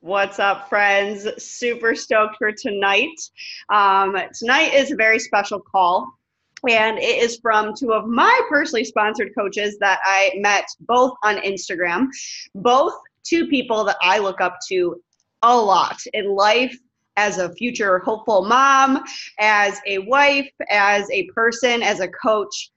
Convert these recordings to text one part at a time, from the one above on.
What's up, friends? Super stoked for tonight. Tonight is a very special call, and it is from two of my personally sponsored coaches that I met both on Instagram. Both two people that I look up to a lot in life as a future hopeful mom, as a wife, as a person, as a coach.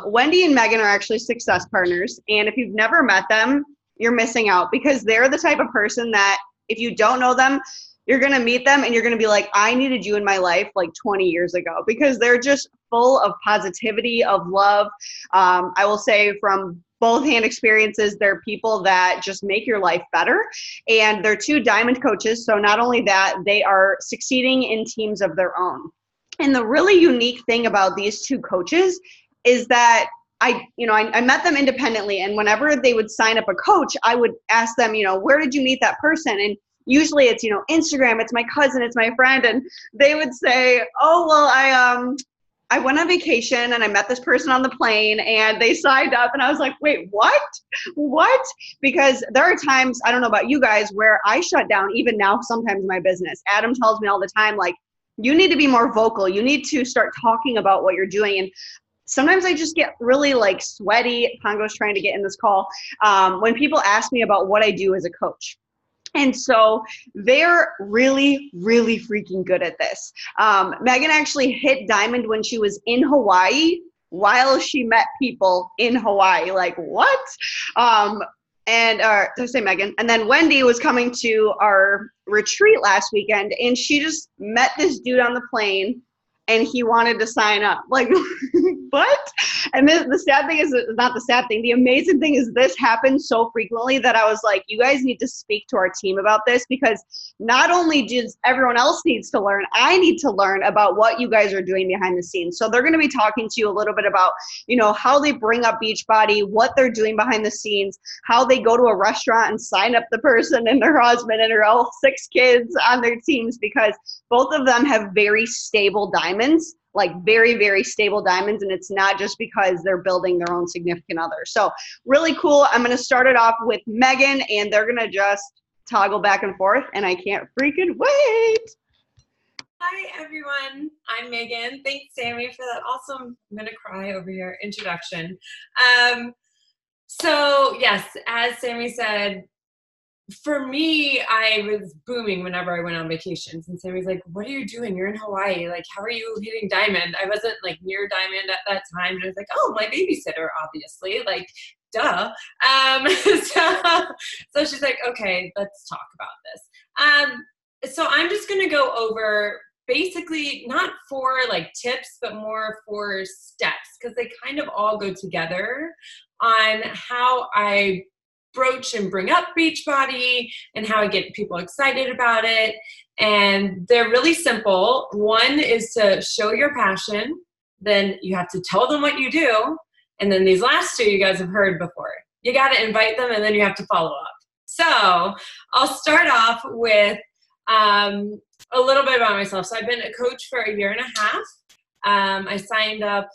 Wendy and Megan are actually success partners, and if you've never met them, you're missing out because they're the type of person that if you don't know them, you're going to meet them and you're going to be like, I needed you in my life like 20 years ago because they're just full of positivity, of love. I will say from both hand experiences, they're people that just make your life better. And they're two diamond coaches. So not only that, they are succeeding in teams of their own. And the really unique thing about these two coaches is that I met them independently, and whenever they would sign up a coach, I would ask them, where did you meet that person? And usually it's, Instagram, it's my cousin, it's my friend. And they would say, oh, well, I went on vacation and I met this person on the plane and they signed up. And I was like, wait, what? What? Because there are times, I don't know about you guys, where I shut down even now, sometimes in my business. Adam tells me all the time, like, you need to be more vocal. You need to start talking about what you're doing. And sometimes I just get really like sweaty. Pongo's trying to get in this call. When people ask me about what I do as a coach. And so they're really, really freaking good at this. Megan actually hit diamond when she was in Hawaii while she met people in Hawaii. Like, what? Did I say Megan? And then Wendy was coming to our retreat last weekend, and she just met this dude on the plane, and he wanted to sign up. Like, what? And the sad thing is, not the sad thing, the amazing thing is this happens so frequently that I was like, you guys need to speak to our team about this, because not only does everyone else needs to learn, I need to learn about what you guys are doing behind the scenes. So they're going to be talking to you a little bit about, how they bring up Beachbody, what they're doing behind the scenes, how they go to a restaurant and sign up the person and their husband and all 6 kids on their teams, because both of them have very stable diamonds, like very, very stable diamonds. And it's not just because they're building their own significant other. So really cool. I'm going to start it off with Megan, and they're going to just toggle back and forth, and I can't freaking wait. Hi, everyone. I'm Megan. Thanks, Sammy, for that awesome, I'm going to cry over here, introduction. So yes, as Sammy said, for me, I was booming whenever I went on vacations. And Sammy's like, what are you doing? You're in Hawaii. Like, how are you hitting diamond? I wasn't like near diamond at that time. And I was like, oh, my babysitter, obviously. Like, duh. So she's like, okay, let's talk about this. So I'm just going to go over basically not for like tips, but more for steps, because they kind of all go together on how I broach and bring up Beachbody and how I get people excited about it. And they're really simple. One is to show your passion. Then you have to tell them what you do. And then these last 2 you guys have heard before. You got to invite them, and then you have to follow up. So I'll start off with a little bit about myself. So I've been a coach for a year and a half. I signed up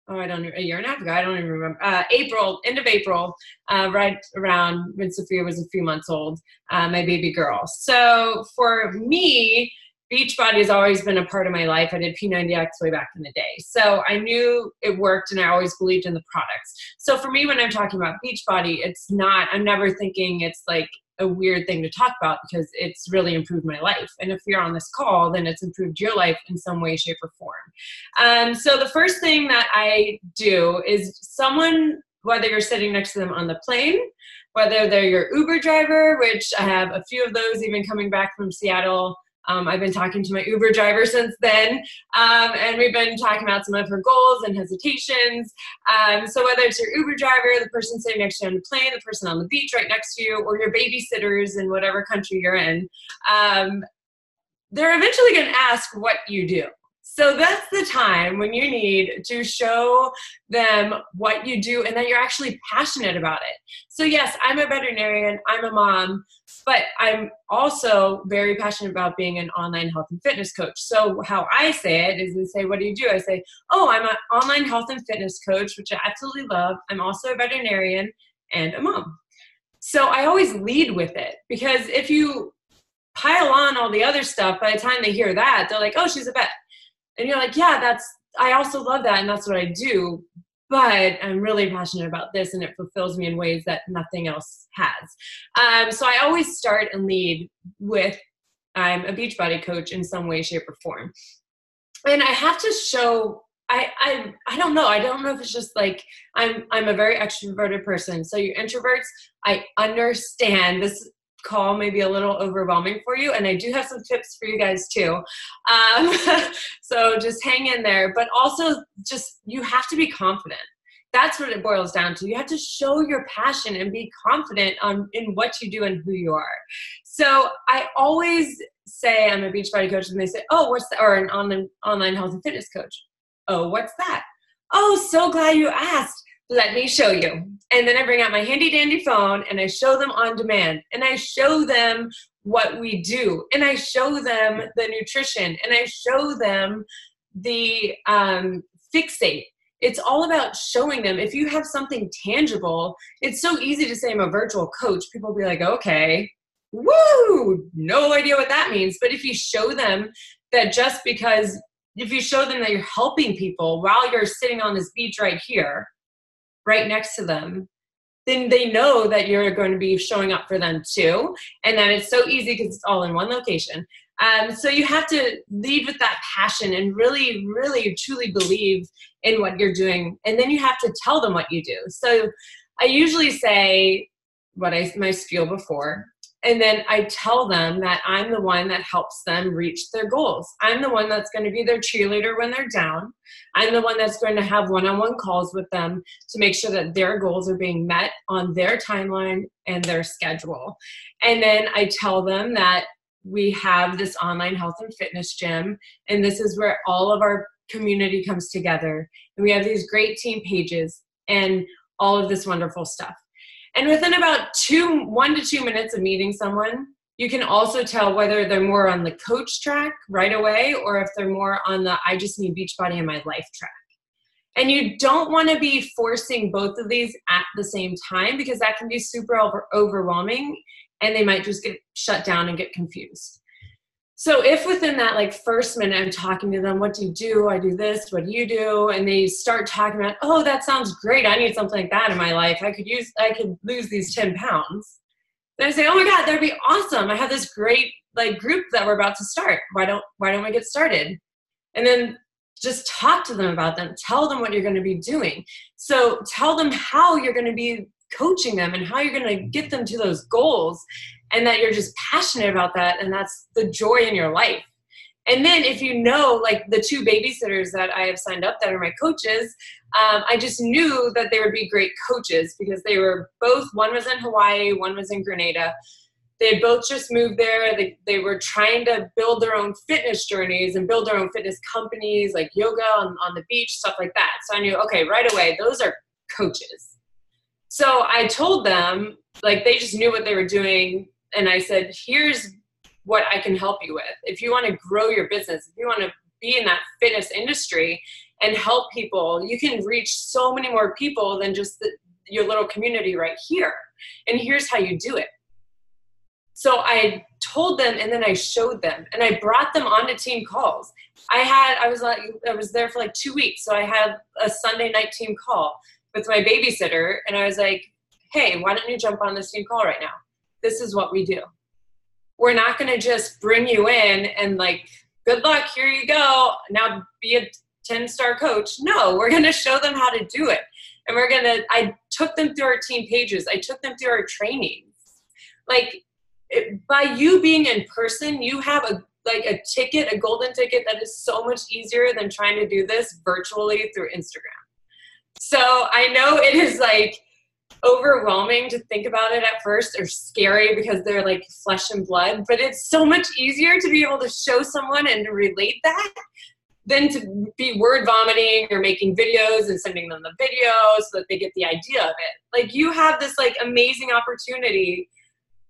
a year and a half ago. I don't even remember. End of April, right around when Sophia was a few months old, my baby girl. So for me, Beachbody has always been a part of my life. I did P90X way back in the day. So I knew it worked, and I always believed in the products. So for me, when I'm talking about Beachbody, I'm never thinking it's like a weird thing to talk about, because it's really improved my life. And if you're on this call, then it's improved your life in some way, shape, or form. So the first thing that I do is someone, whether you're sitting next to them on the plane, whether they're your Uber driver, which I have a few of those even coming back from Seattle. I've been talking to my Uber driver since then, and we've been talking about some of her goals and hesitations. So whether it's your Uber driver, the person sitting next to you on the plane, the person on the beach right next to you, or your babysitters in whatever country you're in, they're eventually going to ask what you do. So that's the time when you need to show them what you do and that you're actually passionate about it. So yes, I'm a veterinarian, I'm a mom, but I'm also very passionate about being an online health and fitness coach. So how I say it is, I say, what do you do? I say, oh, I'm an online health and fitness coach, which I absolutely love. I'm also a veterinarian and a mom. So I always lead with it, because if you pile on all the other stuff, by the time they hear that, they're like, oh, she's a vet. And you're like, yeah, I also love that, and that's what I do. But I'm really passionate about this, and it fulfills me in ways that nothing else has. So I always start and lead with, I'm a Beachbody coach in some way, shape, or form. And I have to show, I don't know. I don't know if it's just like, I'm a very extroverted person. So you introverts, I understand this call may be a little overwhelming for you, and I do have some tips for you guys too. So just hang in there, but also just, you have to be confident. That's what it boils down to. You have to show your passion and be confident in what you do and who you are. So I always say I'm a Beachbody coach, and they say, oh, what's that? Or an online health and fitness coach. Oh, what's that? Oh, so glad you asked. Let me show you. And then I bring out my handy dandy phone, and I show them on demand, and I show them what we do, and I show them the nutrition, and I show them the fixate. It's all about showing them. If you have something tangible, it's so easy to say I'm a virtual coach. People will be like, okay, woo, no idea what that means. But if you show them that if you show them that you're helping people while you're sitting on this beach right here, right next to them, then they know that you're going to be showing up for them too. And then it's so easy because it's all in one location. So you have to lead with that passion and really, really, truly believe in what you're doing. And then you have to tell them what you do. So I usually say my spiel before, and then I tell them that I'm the one that helps them reach their goals. I'm the one that's going to be their cheerleader when they're down. I'm the one that's going to have one-on-one calls with them to make sure that their goals are being met on their timeline and their schedule. And then I tell them that we have this online health and fitness gym, and this is where all of our community comes together. And we have these great team pages and all of this wonderful stuff. And within about 1 to 2 minutes of meeting someone, you can also tell whether they're more on the coach track right away, or if they're more on the I just need Beachbody in my life track. And you don't want to be forcing both of these at the same time, because that can be super overwhelming, and they might just get shut down and get confused. So if within that first minute I'm talking to them, what do you do? I do this, what do you do? And they start talking about, oh, that sounds great. I need something like that in my life. I could lose these 10 pounds. Then I say, oh my God, that'd be awesome. I have this great group that we're about to start. Why don't we get started? And then just talk to them about them. Tell them what you're going to be doing. So tell them how you're going to be coaching them and how you're going to get them to those goals, and that you're just passionate about that, and that's the joy in your life. And then if you know, the 2 babysitters that I have signed up that are my coaches, I just knew that they would be great coaches, because they were both, one was in Hawaii, one was in Grenada. They had both just moved there. They were trying to build their own fitness journeys and build their own fitness companies, like yoga on the beach, stuff like that. So I knew, okay, right away, those are coaches. So I told them, they just knew what they were doing. And I said, here's what I can help you with. If you want to grow your business, if you want to be in that fitness industry and help people, you can reach so many more people than just your little community right here. And here's how you do it. So I told them, and then I showed them, and I brought them onto team calls. I was there for 2 weeks. So I had a Sunday night team call with my babysitter, and I was like, hey, why don't you jump on this team call right now? This is what we do. We're not going to just bring you in and good luck, here you go, now be a 10-star coach. No, we're going to show them how to do it. And I took them through our team pages. I took them through our trainings. By you being in person, you have a ticket, a golden ticket that is so much easier than trying to do this virtually through Instagram. So I know it is overwhelming to think about it at first, or scary because they're flesh and blood, but it's so much easier to be able to show someone and to relate that than to be word vomiting or making videos and sending them the video so that they get the idea of it. You have this amazing opportunity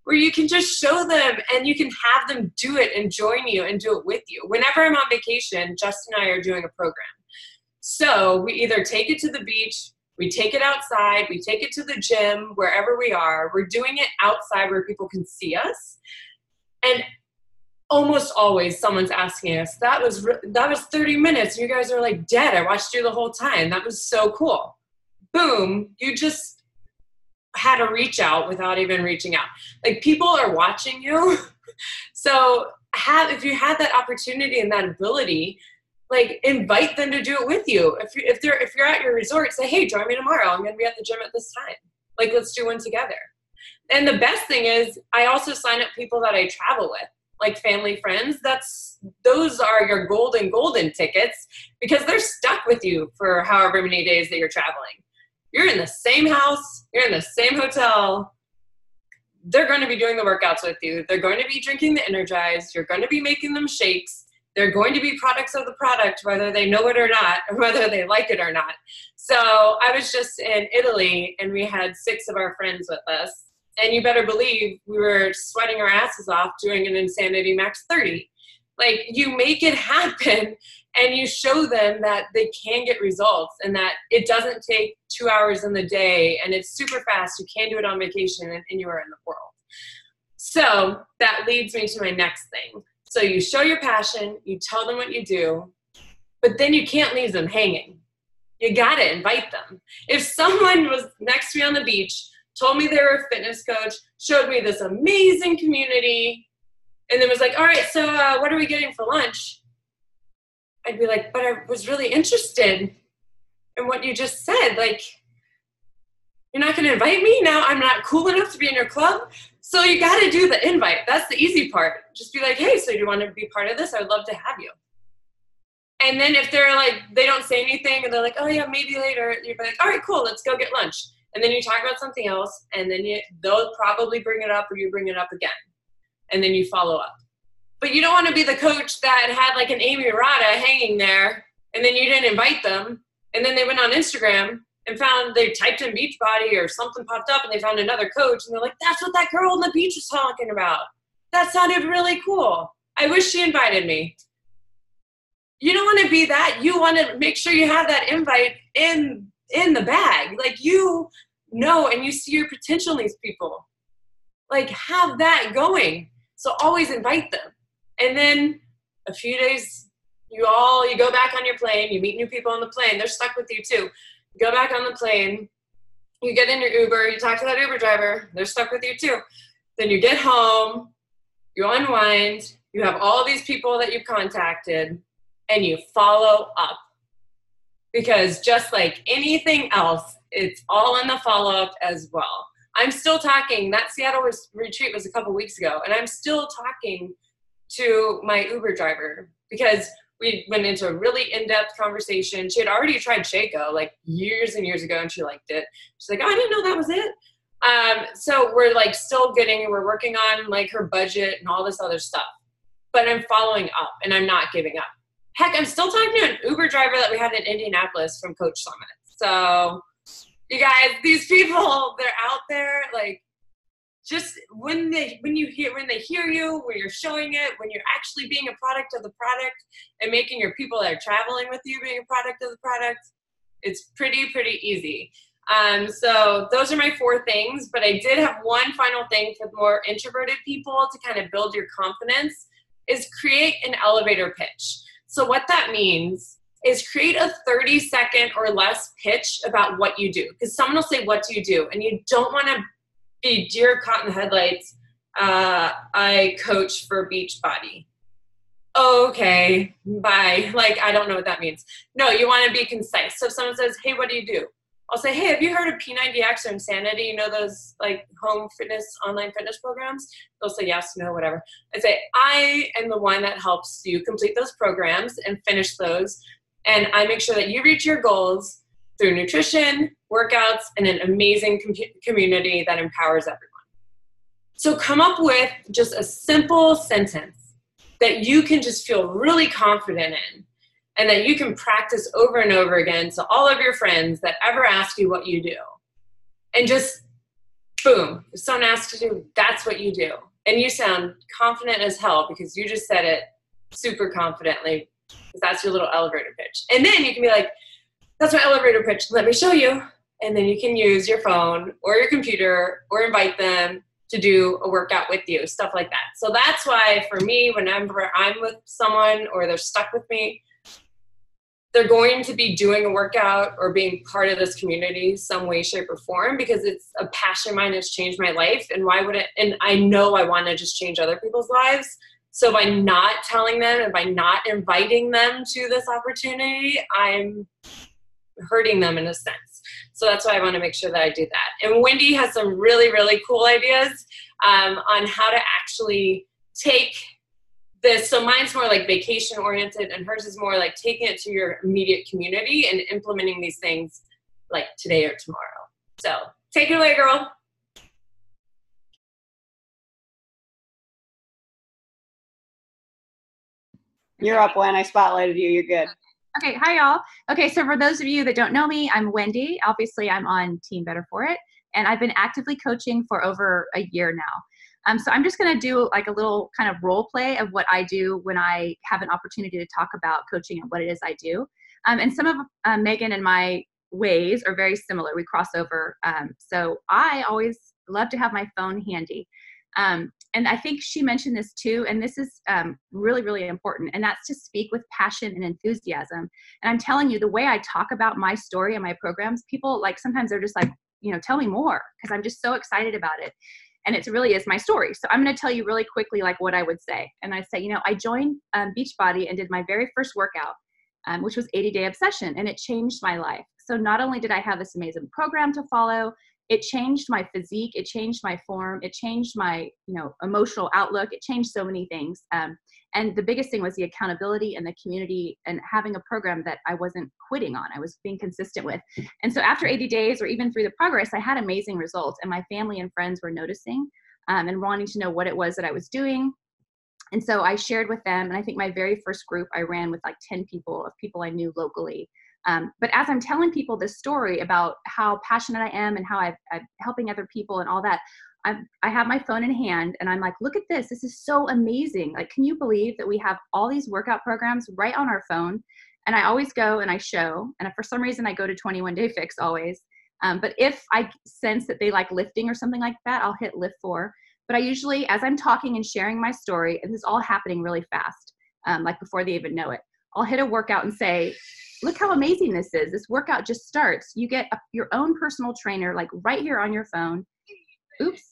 where you can just show them, and you can have them do it and join you and do it with you. Whenever I'm on vacation, Justin and I are doing a program. So we either take it to the beach We take it outside. We take it to the gym, wherever we are. We're doing it outside where people can see us. And almost always someone's asking us, that was 30 minutes. You guys are like dead. I watched you the whole time. That was so cool. Boom. You just had a reach out without even reaching out. Like, people are watching you. So if you had that opportunity and that ability, like, invite them to do it with you. If you're at your resort, say, hey, join me tomorrow. I'm going to be at the gym at this time. Like, let's do one together. And the best thing is, I also sign up people that I travel with, like family, friends. Those are your golden tickets, because they're stuck with you for however many days that you're traveling. You're in the same house. You're in the same hotel. They're going to be doing the workouts with you. They're going to be drinking the Energize. You're going to be making them shakes. They're going to be products of the product, whether they know it or not, or whether they like it or not. So I was just in Italy, and we had 6 of our friends with us. And you better believe we were sweating our asses off doing an Insanity Max 30. Like, you make it happen, and you show them that they can get results, and that it doesn't take 2 hours in the day, and it's super fast. You can do it on vacation and anywhere in the world. So that leads me to my next thing. So you show your passion, you tell them what you do, but then you can't leave them hanging. You got to invite them. If someone was next to me on the beach, told me they were a fitness coach, showed me this amazing community, and then was like, all right, so what are we getting for lunch? I'd be like, but I was really interested in what you just said. Like, you're not going to invite me? Now I'm not cool enough to be in your club? So you got to do the invite. That's the easy part. Just be like, hey, so do you want to be part of this? I would love to have you. And then if they're like, they don't say anything, and they're like, oh yeah, maybe later, you'd be like, all right, cool, let's go get lunch. And then you talk about something else, and then they'll probably bring it up, or you bring it up again. And then you follow up. But you don't want to be the coach that had like an Amy Rada hanging there, and then you didn't invite them, and then they went on Instagram and found, they typed in Beachbody or something popped up, and they found another coach, and they're like, that's what that girl on the beach was talking about. That sounded really cool. I wish she invited me. You don't want to be that. You want to make sure you have that invite in the bag. Like, you know, and you see your potential in these people. Like, have that going. So always invite them. And then a few days, you go back on your plane, you meet new people on the plane. They're stuck with you too. You go back on the plane, you get in your Uber, you talk to that Uber driver, they're stuck with you too. Then you get home, you unwind, you have all these people that you've contacted, and you follow up. Because just like anything else, it's all in the follow-up as well. I'm still talking, that Seattle retreat was a couple weeks ago, and I'm still talking to my Uber driver, because we went into a really in-depth conversation. She had already tried Shaco like years and years ago, and she liked it. She's like, oh, I didn't know that was it. So we're like we're working on like her budget and all this other stuff. But I'm following up, and I'm not giving up. Heck, I'm still talking to an Uber driver that we had in Indianapolis from Coach Summit. So you guys, these people, they're out there, like, just when they hear you, when you're showing it, when you're actually being a product of the product, and making your people that are traveling with you being a product of the product, it's pretty easy. So those are my 4 things, but I did have one final thing for more introverted people to kind of build your confidence, is create an elevator pitch. So what that means is create a 30-second or less pitch about what you do. Because someone will say, what do you do? And you don't want to be deer caught in the headlights. I coach for Beachbody. Okay, bye. Like, I don't know what that means. No, you want to be concise. So if someone says, hey, what do you do? I'll say, hey, have you heard of P90X or Insanity? You know those like home fitness, online fitness programs? They'll say yes, no, whatever. I say, I am the one that helps you complete those programs and finish those. And I make sure that you reach your goals through nutrition, workouts, and an amazing community that empowers everyone. So come up with just a simple sentence that you can just feel really confident in, and that you can practice over and over again to all of your friends that ever ask you what you do. And just, boom, if someone asks you, that's what you do. And you sound confident as hell because you just said it super confidently, because that's your little elevator pitch. And then you can be like, that's my elevator pitch. Let me show you. and then you can use your phone or your computer or invite them to do a workout with you, stuff like that. So that's why for me, whenever I'm with someone or they're stuck with me, they're going to be doing a workout or being part of this community some way, shape, or form, because it's a passion of mine. It's changed my life. And why would it? And I know I want to just change other people's lives. So by not telling them and by not inviting them to this opportunity, I'm hurting them in a sense. So that's why I want to make sure that I do that. And Wendy has some really, really cool ideas on how to actually take this. So mine's more like vacation oriented and hers is more like taking it to your immediate community and implementing these things like today or tomorrow. So take it away, girl. You're up, Wen. I spotlighted you. You're good. Okay, hi y'all. Okay, so for those of you that don't know me, I'm Wendy. Obviously, I'm on Team Better For It, and I've been actively coaching for over a year now. So I'm just gonna do like a little kind of role play of what I do when I have an opportunity to talk about coaching and what it is I do. And some of Megan and my ways are very similar. We cross over. So I always love to have my phone handy. And I think she mentioned this too, and this is really, really important, and that's to speak with passion and enthusiasm. And I'm telling you, the way I talk about my story and my programs, people like sometimes they're just like, you know, tell me more, because I'm just so excited about it. And it really is my story. So I'm going to tell you really quickly like what I would say. And I say, you know, I joined Beachbody and did my very first workout, which was 80-Day Obsession, and it changed my life. So not only did I have this amazing program to follow, it changed my physique, it changed my form, it changed my, you know, emotional outlook, it changed so many things. And the biggest thing was the accountability and the community and having a program that I wasn't quitting on, I was being consistent with. And so after 80 days or even through the progress, I had amazing results, and my family and friends were noticing and wanting to know what it was that I was doing. And so I shared with them, and I think my very first group I ran with like 10 people of people I knew locally. But as I'm telling people this story about how passionate I am and how I'm helping other people and all that, I have my phone in hand and I'm like, look at this. This is so amazing. Like, can you believe that we have all these workout programs right on our phone? And I always go and I show, and for some reason I go to 21 Day Fix always. But if I sense that they like lifting or something like that, I'll hit lift 4. But I usually, as I'm talking and sharing my story, and this is all happening really fast, like before they even know it, I'll hit a workout and say, look how amazing this is. This workout just starts. You get your own personal trainer, like right here on your phone. Oops.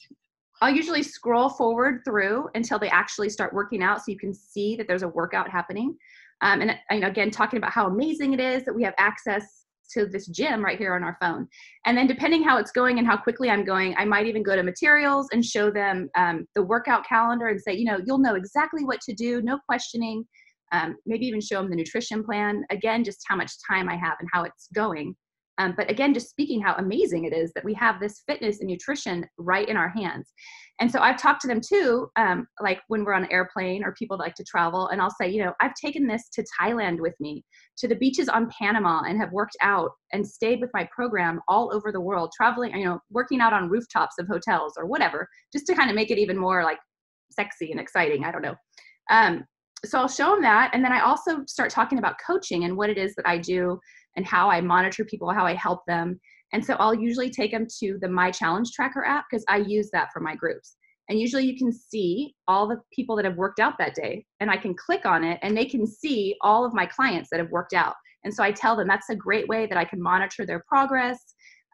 I'll usually scroll forward through until they actually start working out so you can see that there's a workout happening. And again, talking about how amazing it is that we have access to this gym right here on our phone. And then depending how it's going and how quickly I'm going, I might even go to materials and show them the workout calendar and say, you know, you'll know exactly what to do, no questioning. Maybe even show them the nutrition plan. Again, just how much time I have and how it's going. But again, just speaking how amazing it is that we have this fitness and nutrition right in our hands. And so I've talked to them too, like when we're on an airplane or people that like to travel, and I'll say, you know, I've taken this to Thailand with me, to the beaches on Panama, and have worked out and stayed with my program all over the world, traveling, you know, working out on rooftops of hotels or whatever, just to kind of make it even more like sexy and exciting. I don't know. So I'll show them that. And then I also start talking about coaching and what it is that I do and how I monitor people, how I help them. And so I'll usually take them to the My Challenge Tracker app, because I use that for my groups. And usually you can see all the people that have worked out that day, and I can click on it and they can see all of my clients that have worked out. And so I tell them that's a great way that I can monitor their progress.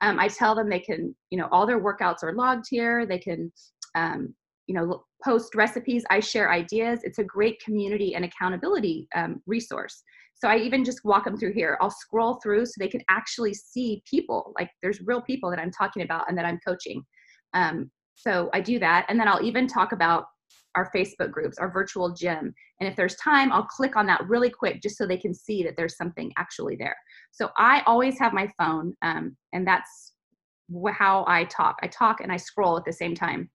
I tell them they can, you know, all their workouts are logged here. They can, you know, post recipes. I share ideas. It's a great community and accountability resource. So I even just walk them through here. I'll scroll through so they can actually see people, like there's real people that I'm talking about and that I'm coaching. So I do that. And then I'll even talk about our Facebook groups, our virtual gym. And if there's time, I'll click on that really quick just so they can see that there's something actually there. So I always have my phone, and that's how I talk. I talk and I scroll at the same time.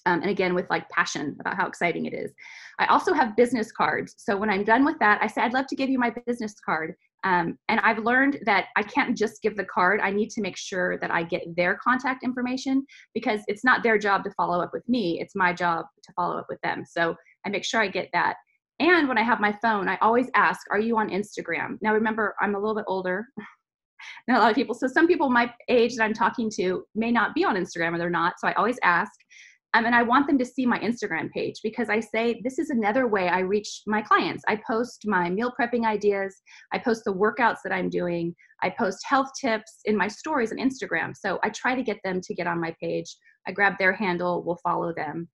And again, with like passion about how exciting it is. I also have business cards. So when I'm done with that, I say, I'd love to give you my business card. And I've learned that I can't just give the card. I need to make sure that I get their contact information, because it's not their job to follow up with me. It's my job to follow up with them. So I make sure I get that. And when I have my phone, I always ask, are you on Instagram? Now, remember, I'm a little bit older. Not a lot of people. So some people my age that I'm talking to may not be on Instagram, or they're not. So I always ask. And I want them to see my Instagram page, because I say this is another way I reach my clients. I post my meal prepping ideas. I post the workouts that I'm doing. I post health tips in my stories on Instagram. So I try to get them to get on my page. I grab their handle, we'll follow them.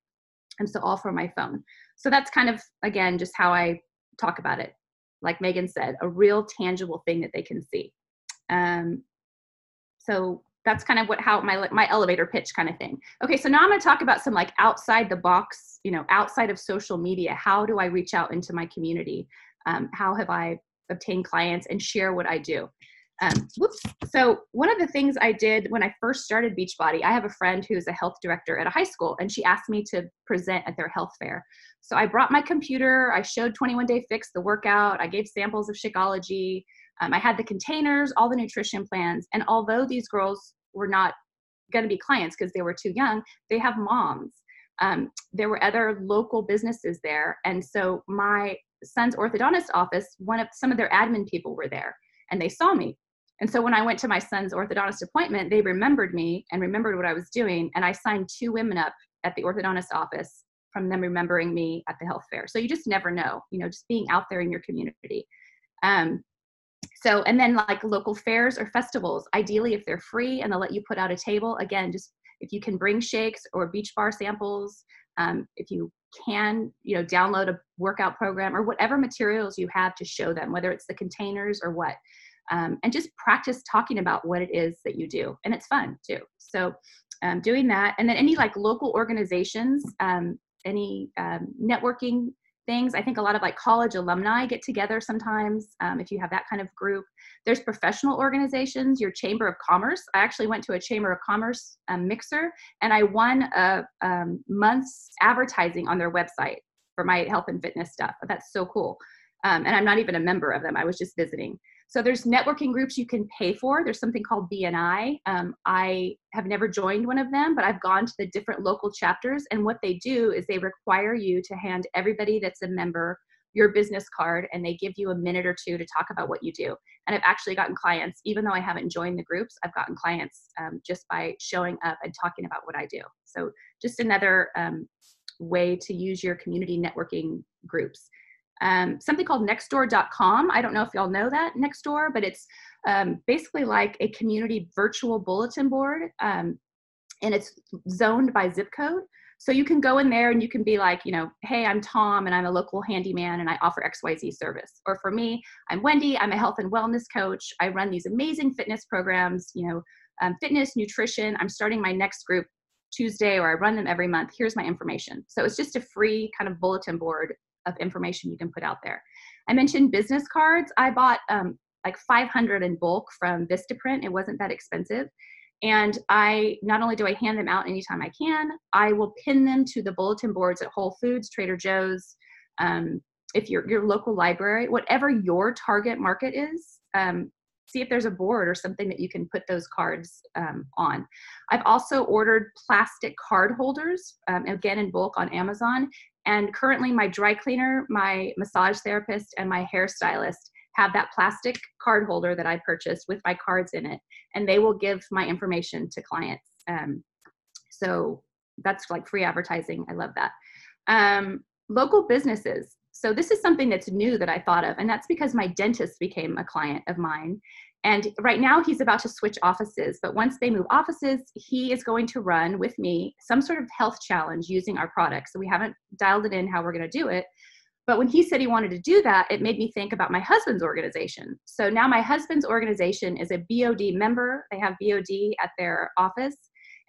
And so all from my phone. So that's kind of, again, just how I talk about it. Like Megan said, a real tangible thing that they can see. So that's kind of how my elevator pitch kind of thing. Okay, so now I'm going to talk about some like outside the box, outside of social media. How do I reach out into my community? How have I obtained clients and share what I do? So one of the things I did when I first started Beachbody, I have a friend who's a health director at a high school, and she asked me to present at their health fair. So I brought my computer, I showed 21 Day Fix, the workout, I gave samples of Shakeology, I had the containers, all the nutrition plans, and although these girls were not going to be clients because they were too young, they have moms. There were other local businesses there, and so my son's orthodontist office, some of their admin people were there, and they saw me. And so when I went to my son's orthodontist appointment, they remembered me and remembered what I was doing. And I signed 2 women up at the orthodontist office from them remembering me at the health fair. So you just never know, just being out there in your community. And then like local fairs or festivals, ideally if they're free and they'll let you put out a table, again, just if you can bring shakes or beach bar samples, if you can, download a workout program or whatever materials you have to show them, whether it's the containers or what. And just practice talking about what it is that you do. And it's fun too. So doing that. And then any like local organizations, any networking things. I think a lot of like college alumni get together sometimes if you have that kind of group. There's professional organizations, your Chamber of Commerce. I actually went to a Chamber of Commerce mixer, and I won a month's advertising on their website for my health and fitness stuff. That's so cool. And I'm not even a member of them. I was just visiting. So there's networking groups you can pay for. There's something called BNI. I have never joined one of them, but I've gone to the different local chapters. And what they do is they require you to hand everybody that's a member your business card, and they give you a minute or 2 to talk about what you do. And I've actually gotten clients, even though I haven't joined the groups, I've gotten clients just by showing up and talking about what I do. So just another way to use your community networking groups. Something called Nextdoor.com. I don't know if y'all know that, Nextdoor, but it's basically like a community virtual bulletin board, and it's zoned by zip code. So you can go in there and you can be like, hey, I'm Tom and I'm a local handyman and I offer XYZ service. Or for me, I'm Wendy, I'm a health and wellness coach. I run these amazing fitness programs, fitness, nutrition. I'm starting my next group Tuesday, or I run them every month. Here's my information. So it's just a free kind of bulletin board of information you can put out there. I mentioned business cards. I bought like 500 in bulk from Vistaprint. It wasn't that expensive. And not only do I hand them out anytime I can, I will pin them to the bulletin boards at Whole Foods, Trader Joe's, if your local library, whatever your target market is, see if there's a board or something that you can put those cards on. I've also ordered plastic card holders, again in bulk on Amazon. And currently my dry cleaner, my massage therapist, and my hairstylist have that plastic card holder that I purchased with my cards in it, and they will give my information to clients. So that's like free advertising. I love that. Local businesses. So this is something that's new that I thought of, and that's because my dentist became a client of mine. And right now he's about to switch offices, but once they move offices, he is going to run with me some sort of health challenge using our products. So we haven't dialed it in how we're going to do it. But when he said he wanted to do that, it made me think about my husband's organization. So now my husband's organization is a BOD member. They have BOD at their office,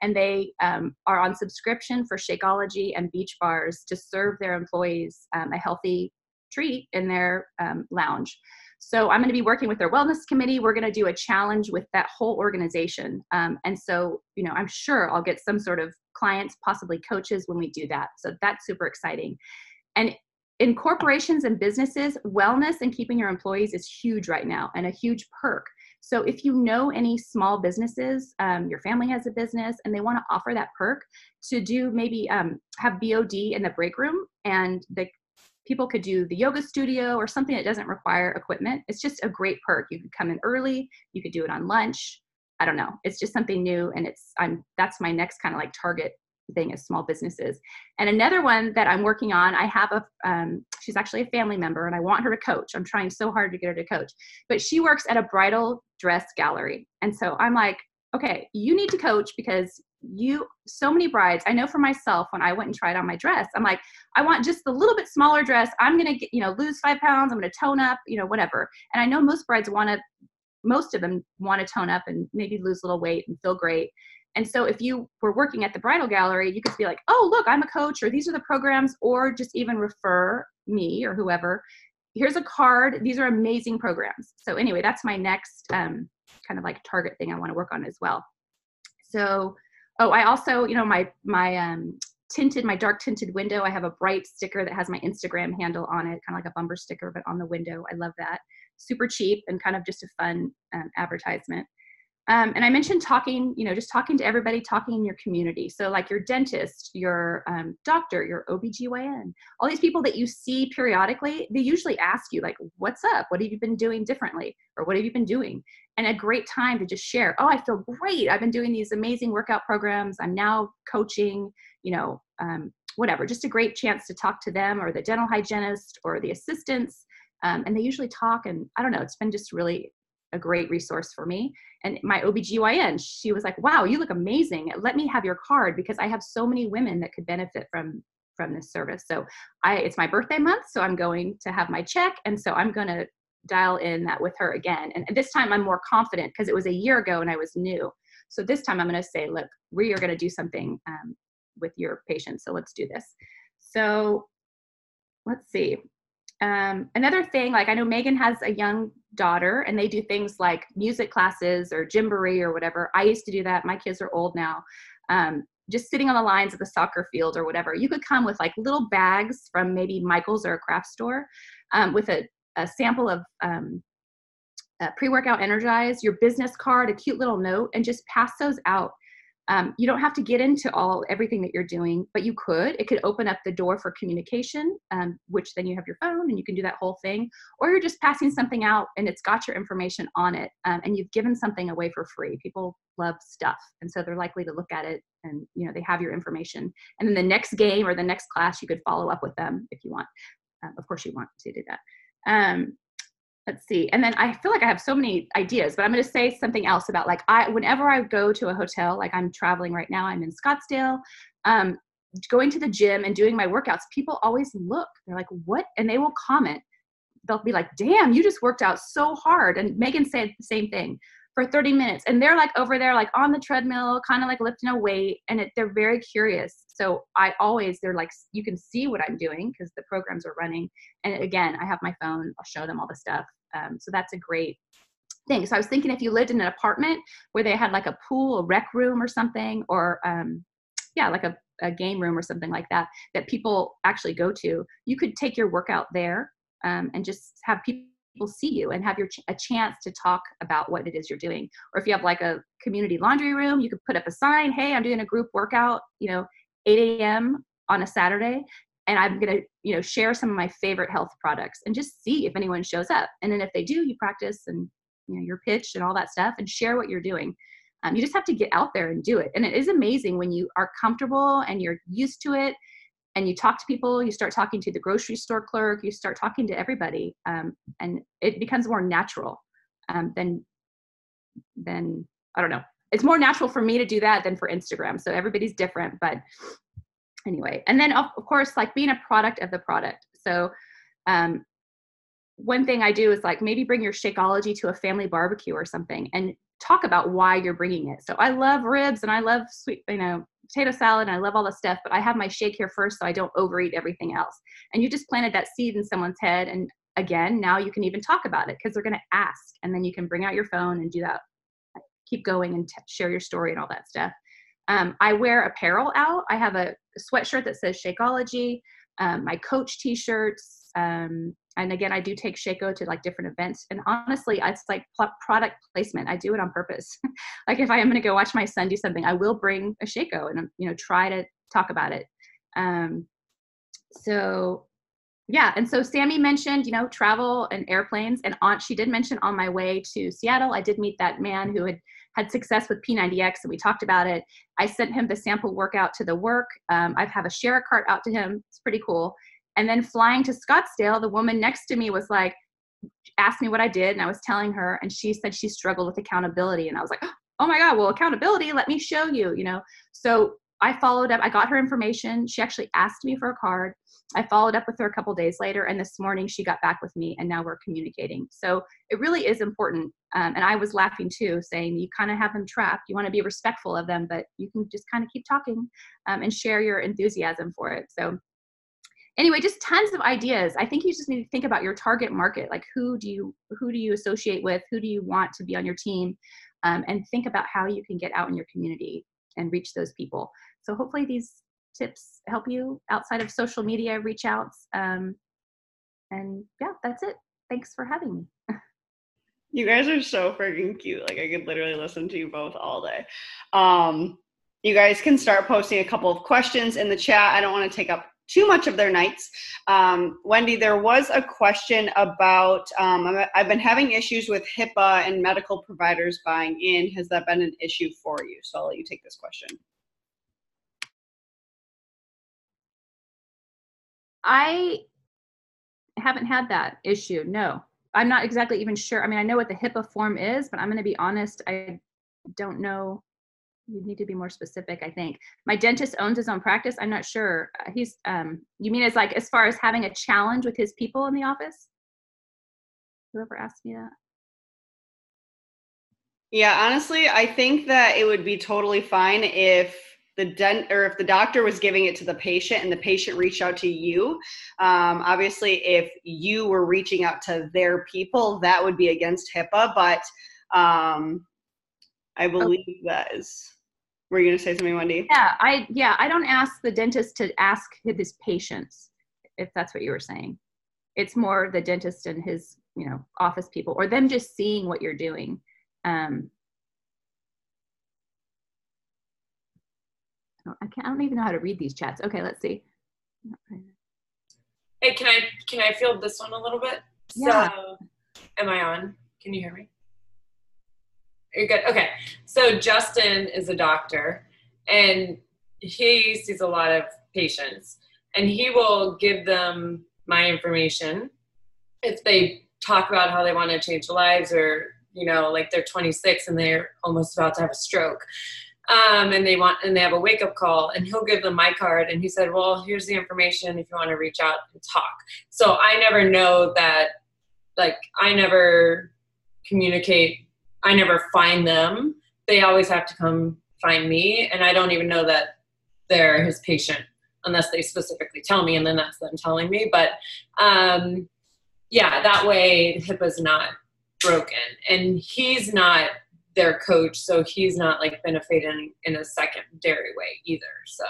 and they are on subscription for Shakeology and Beach Bars to serve their employees a healthy treat in their lounge. So I'm going to be working with their wellness committee. We're going to do a challenge with that whole organization. And so, I'm sure I'll get some sort of clients, possibly coaches when we do that. So that's super exciting. And in corporations and businesses, wellness and keeping your employees is huge right now and a huge perk. So if you know any small businesses, your family has a business and they want to offer that perk to do maybe have BOD in the break room, and the people could do the yoga studio or something that doesn't require equipment. It's just a great perk. You could come in early, you could do it on lunch. I don't know. It's just something new. And that's my next kind of like target thing is small businesses. And another one that I'm working on, I have she's actually a family member and I want her to coach. I'm trying so hard to get her to coach, but she works at a bridal dress gallery. And so I'm like, okay, you need to coach because so many brides, I know for myself, when I went and tried on my dress, I'm like, I want just a little bit smaller dress. I'm going to get, lose 5 pounds. I'm going to tone up, whatever. And I know most brides most of them want to tone up and maybe lose a little weight and feel great. And so if you were working at the bridal gallery, you could be like, oh, look, I'm a coach, or these are the programs, or just even refer me or whoever. Here's a card. These are amazing programs. So anyway, that's my next kind of like target thing I want to work on as well. So, I also, my dark tinted window, I have a bright sticker that has my Instagram handle on it, kind of like a bumper sticker, but on the window. I love that. Super cheap and kind of just a fun advertisement. And I mentioned talking, just talking to everybody, talking in your community. So like your dentist, your doctor, your OBGYN, all these people that you see periodically, they usually ask you like, what's up? What have you been doing differently? Or what have you been doing? And a great time to just share, oh, I feel great. I've been doing these amazing workout programs. I'm now coaching, whatever, just a great chance to talk to them or the dental hygienist or the assistants. And they usually talk, and I don't know, it's been just really a great resource for me. And my OBGYN, she was like, wow, you look amazing. Let me have your card because I have so many women that could benefit from this service. So it's my birthday month, so I'm going to have my check. And so I'm going to dial in that with her again. And this time I'm more confident because it was a year ago and I was new. So this time I'm going to say, look, we are going to do something with your patients. So let's do this. So let's see. Another thing, like I know Megan has a young daughter and they do things like music classes or Gymboree or whatever. I used to do that. My kids are old now. Just sitting on the lines of the soccer field or whatever. You could come with like little bags from maybe Michael's or a craft store with a sample of pre-workout Energize, your business card, a cute little note, and just pass those out. You don't have to get into everything that you're doing, but you could. It could open up the door for communication, which then you have your phone and you can do that whole thing. Or you're just passing something out and it's got your information on it, and you've given something away for free. People love stuff, and so they're likely to look at it and they have your information. And then the next game or the next class, you could follow up with them if you want. Of course, you want to do that. Let's see. And then I feel like I have so many ideas, but I'm going to say something else about like whenever I go to a hotel, like I'm traveling right now, I'm in Scottsdale, going to the gym and doing my workouts, people always look, they're like, what? And they will comment. They'll be like, damn, you just worked out so hard. And Megan said the same thing for 30 minutes. And they're like over there, like on the treadmill, kind of like lifting a weight. And they're very curious. So they're like, you can see what I'm doing because the programs are running. And again, I have my phone, I'll show them all the stuff. So that's a great thing. So I was thinking if you lived in an apartment where they had like a pool, a rec room or something, or like a game room or something like that people actually go to, you could take your workout there and just have people see you and have a chance to talk about what it is you're doing. Or if you have like a community laundry room, you could put up a sign, hey, I'm doing a group workout, 8 a.m. on a Saturday. And I'm going to, share some of my favorite health products and just see if anyone shows up. And then if they do, you practice and, your pitch and all that stuff and share what you're doing. You just have to get out there and do it. And it is amazing when you are comfortable and you're used to it and you talk to people, you start talking to the grocery store clerk, you start talking to everybody. And it becomes more natural than I don't know. It's more natural for me to do that than for Instagram. So everybody's different, but anyway. And then of course, like being a product of the product. So one thing I do is like maybe bring your Shakeology to a family barbecue or something and talk about why you're bringing it. So I love ribs and I love sweet, potato salad and I love all the stuff, but I have my shake here first so I don't overeat everything else. And you just planted that seed in someone's head. And again, now you can even talk about it because they're going to ask. And then you can bring out your phone and do that. Keep going and share your story and all that stuff. I wear apparel out. I have a sweatshirt that says Shakeology, my coach t-shirts. And again, I do take Shakeology to like different events. And honestly, it's like product placement. I do it on purpose. Like if I am going to go watch my son do something, I will bring a Shakeology and, try to talk about it. So Yeah, and so Sammy mentioned, travel and airplanes, and she did mention on my way to Seattle, I did meet that man who had success with P90X, and we talked about it. I sent him the sample workout to the work. I have a share cart out to him. It's pretty cool. And then flying to Scottsdale, the woman next to me was like, asked me what I did, and I was telling her, and she said she struggled with accountability, and I was like, oh my God, well, accountability, let me show you, So I followed up. I got her information. She actually asked me for a card. I followed up with her a couple days later, and this morning she got back with me, and now we're communicating. So it really is important. And I was laughing too, saying you kind of have them trapped. You want to be respectful of them, but you can just kind of keep talking and share your enthusiasm for it. So anyway, just tons of ideas. I think you just need to think about your target market. Like who do you associate with? Who do you want to be on your team? And think about how you can get out in your community and reach those people. So hopefully these tips help you outside of social media reach outs. And yeah, that's it. Thanks for having me. You guys are so freaking cute. Like I could literally listen to you both all day. You guys can start posting a couple of questions in the chat. I don't want to take up too much of their nights. Wendy, there was a question about, I've been having issues with HIPAA and medical providers buying in. Has that been an issue for you? So I'll let you take this question. I haven't had that issue. No, I'm not exactly even sure. I mean, I know what the HIPAA form is, but I'm going to be honest. I don't know. You need to be more specific, I think. My dentist owns his own practice. I'm not sure. You mean as far as having a challenge with his people in the office? Whoever asked me that. Yeah, honestly, I think that it would be totally fine if if the doctor was giving it to the patient and the patient reached out to you. Obviously, if you were reaching out to their people, that would be against HIPAA. But I believe that is. Were you going to say something, Wendy? Yeah, I don't ask the dentist to ask his patients, if that's what you were saying. It's more the dentist and his, office people, or them just seeing what you're doing. I don't even know how to read these chats. Okay, let's see. Hey, can I field this one a little bit? Yeah. So, am I on? Can you hear me? You're good. Okay. So Justin is a doctor, and he sees a lot of patients, and he will give them my information if they talk about how they want to change lives, or like they're 26 and they're almost about to have a stroke, and they have a wake-up call, and he'll give them my card, and he said, well, here's the information if you want to reach out and talk. So I never know that, like, I never communicate. I never find them. They always have to come find me, and I don't even know that they're his patient unless they specifically tell me, and then that's them telling me. But yeah, that way HIPAA's not broken, and he's not their coach, so he's not like benefiting in a secondary way either. So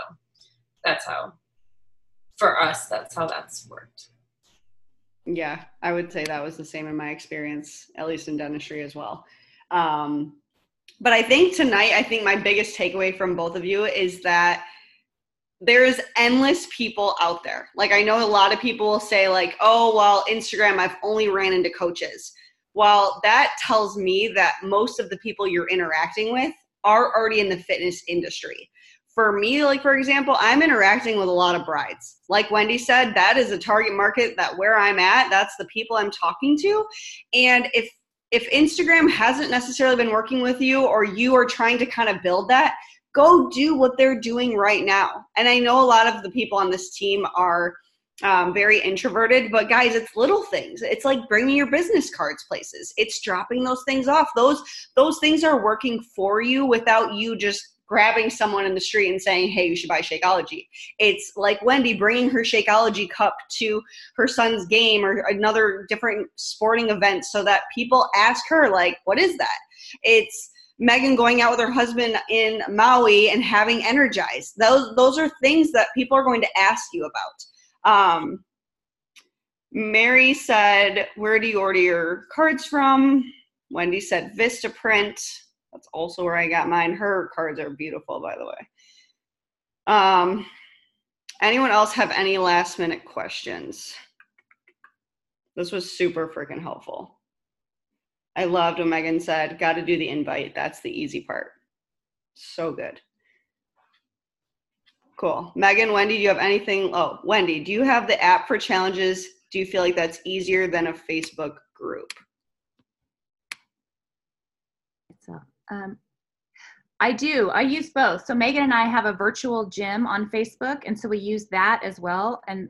that's how, for us, that's how that's worked. Yeah, I would say that was the same in my experience, at least in dentistry as well. But I think tonight, my biggest takeaway from both of you is that there's endless people out there. Like, I know a lot of people will say like, oh, well, Instagram, I've only ran into coaches. Well, that tells me that most of the people you're interacting with are already in the fitness industry. For me, like, for example, I'm interacting with a lot of brides. Like Wendy said, that is a target market that where I'm at, that's the people I'm talking to. And if Instagram hasn't necessarily been working with you, or you are trying to kind of build that, go do what they're doing right now. And I know a lot of the people on this team are very introverted, but guys, it's little things. It's like bringing your business cards places. It's dropping those things off. Those things are working for you without you just grabbing someone in the street and saying, hey, you should buy Shakeology. It's like Wendy bringing her Shakeology cup to her son's game or another different sporting event so that people ask her, like, what is that? It's Megan going out with her husband in Maui and having Energize. Those are things that people are going to ask you about. Mary said, where do you order your cards from? Wendy said Vistaprint. That's also where I got mine. Her cards are beautiful, by the way. Anyone else have any last minute questions? This was super freaking helpful. I loved what Megan said. Got to do the invite. That's the easy part. So good. Cool. Megan, Wendy, do you have anything? Oh, Wendy, do you have the app for challenges? Do you feel like that's easier than a Facebook group? I do. I use both. So Megan and I have a virtual gym on Facebook, and so we use that as well. And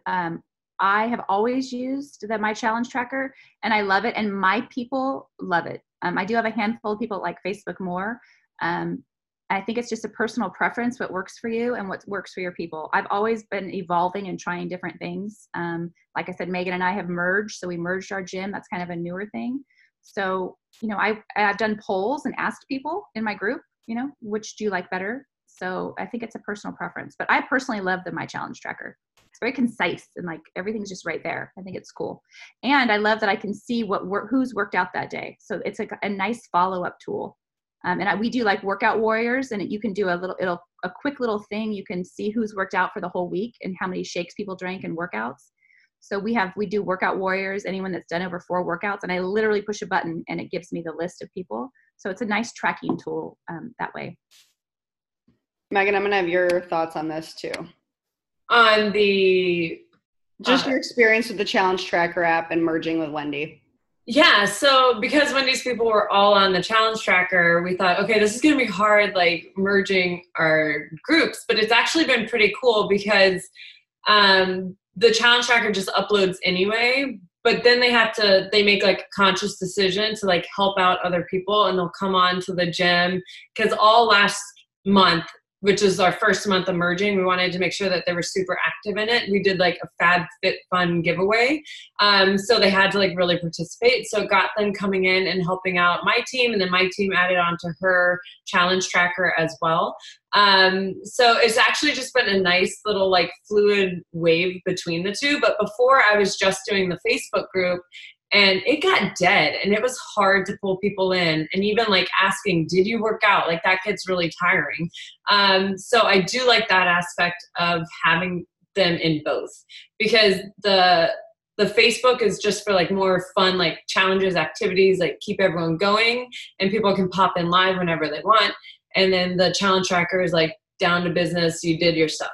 I have always used My Challenge Tracker, and I love it, and my people love it. I do have a handful of people that like Facebook more. I think it's just a personal preference, what works for you and what works for your people. I've always been evolving and trying different things. Like I said, Megan and I have merged, so we merged our gym. That's kind of a newer thing. So, I've done polls and asked people in my group, which do you like better? So I think it's a personal preference, but I personally love the My Challenge Tracker. It's very concise and like everything's just right there. I think it's cool. And I love that I can see who's worked out that day. So it's like a nice follow-up tool. We do like workout warriors, and you can do a quick little thing. You can see who's worked out for the whole week and how many shakes people drank and workouts. So we do workout warriors, anyone that's done over 4 workouts, and I literally push a button and it gives me the list of people. So it's a nice tracking tool that way. Megan, I'm going to have your thoughts on this too. On the... Just your experience with the Challenge Tracker app and merging with Wendy. Yeah, so because Wendy's people were all on the Challenge Tracker, we thought, okay, this is going to be hard, like merging our groups, but it's actually been pretty cool because the Challenge Tracker just uploads anyway, but then they make like a conscious decision to like help out other people, and they'll come on to the gym, because all last month, which is our first month of merging, we wanted to make sure that they were super active in it. We did like a FabFitFun giveaway. So they had to like really participate. So it got them coming in and helping out my team, and then my team added on to her Challenge Tracker as well. So it's actually just been a nice little like fluid wave between the two. But before, I was just doing the Facebook group, and it got dead, and it was hard to pull people in, and even like asking, did you work out? Like that gets really tiring. So I do like that aspect of having them in both, because the Facebook is just for like more fun, like challenges, activities, like keep everyone going, and people can pop in live whenever they want. And then the Challenge Tracker is like down to business. You did your stuff.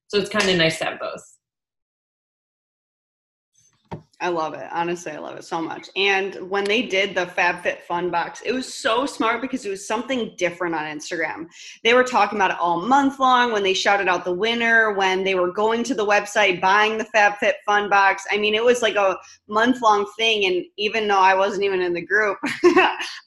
So it's kind of nice to have both. I love it. Honestly, I love it so much. And when they did the FabFitFun box, it was so smart because it was something different on Instagram. They were talking about it all month long, when they shouted out the winner, when they were going to the website, buying the FabFitFun box. I mean, it was like a month-long thing. And even though I wasn't even in the group,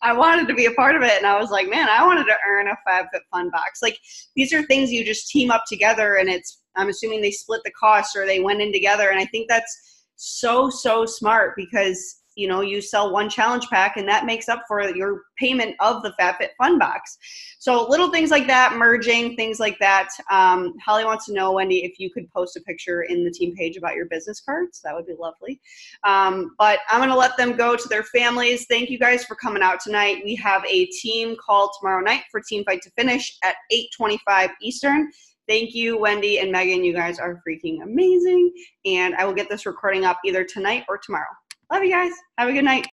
I wanted to be a part of it. And I was like, man, I wanted to earn a FabFitFun box. Like, these are things you just team up together, and I'm assuming they split the cost or they went in together. And I think that's so smart, because you sell one challenge pack and that makes up for your payment of the FabFitFun box. So little things like that, merging, things like that. Holly wants to know, Wendy, if you could post a picture in the team page about your business cards. That would be lovely. But I'm going to let them go to their families. Thank you guys for coming out tonight. We have a team call tomorrow night for Team Fight to Finish at 8:25 Eastern. Thank you, Wendy and Megan. You guys are freaking amazing. And I will get this recording up either tonight or tomorrow. Love you guys. Have a good night.